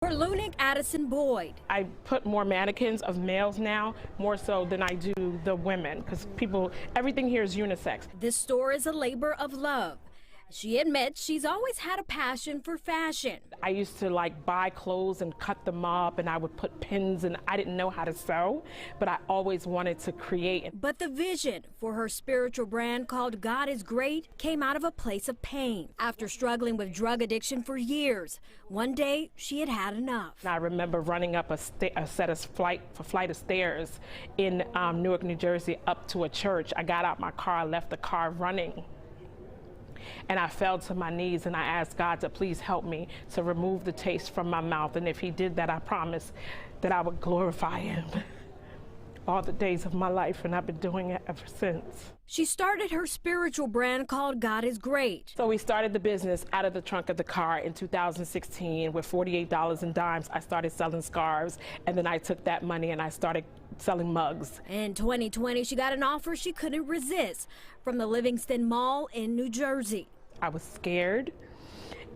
For Lunic Adisson-Boyd. I put more mannequins of males now, more so than I do the women, because everything here is unisex. This store is a labor of love. She admits she's always had a passion for fashion. I used to buy clothes and cut them up, and I would put pins, and I didn't know how to sew, but I always wanted to create. But the vision for her spiritual brand called God is Great came out of a place of pain. After struggling with drug addiction for years, one day she had had enough. I remember running up a flight of stairs in Newark, New Jersey, up to a church. I got out my car, left the car running, and I fell to my knees and I asked God to please help me to remove the taste from my mouth. And if he did that, I promised that I would glorify him all the days of my life, and I've been doing it ever since. She started her spiritual brand called God is Great. So we started the business out of the trunk of the car in 2016 with $48 in dimes. I started selling scarves, and then I took that money and I started selling mugs. In 2020, she got an offer she couldn't resist from the Livingston Mall in New Jersey. I was scared,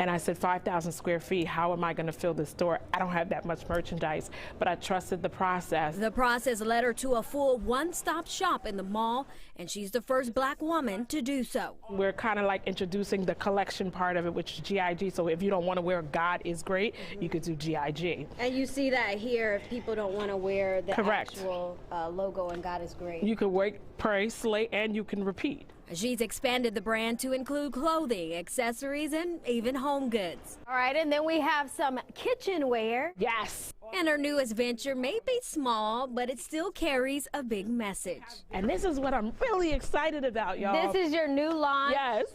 and I said, 5,000 square feet, how am I going to fill this store? I don't have that much merchandise, but I trusted the process. The process led her to a full one-stop shop in the mall, and she's the first Black woman to do so. We're kind of introducing the collection part of it, which is GIG. So if you don't want to wear God is Great, you could do GIG. And you see that here if people don't want to wear the Correct. actual logo and God is Great. You can work, pray, slay, and you can repeat. She's expanded the brand to include clothing, accessories, and even home goods. All right, and then we have some kitchenware. Yes. And her newest venture may be small, but it still carries a big message. And this is what I'm really excited about, y'all. This is your new line? Yes.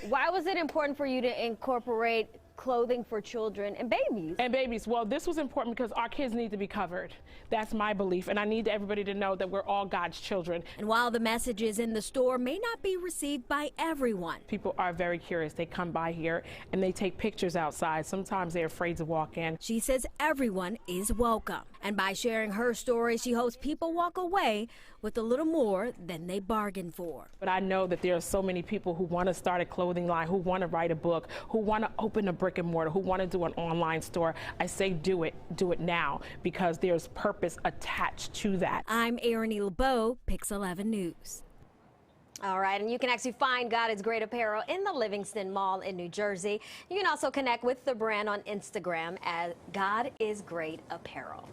Why was it important for you to incorporate clothing for children and babies? And babies. Well, this was important because our kids need to be covered. That's my belief, and I need everybody to know that we're all God's children. And while the messages in the store may not be received by everyone, people are very curious. They come by here and they take pictures outside. Sometimes they're afraid to walk in. She says everyone is welcome. And by sharing her story, she hopes people walk away with a little more than they bargained for. But I know that there are so many people who want to start a clothing line, who want to write a book, who want to open a brick and mortar, who want to do an online store. I say do it now, because there's purpose attached to that. I'm Erin LeBeau, Pix 11 News. All right, and you can actually find God is Great apparel in the Livingston Mall in New Jersey. You can also connect with the brand on Instagram at God is Great Apparel.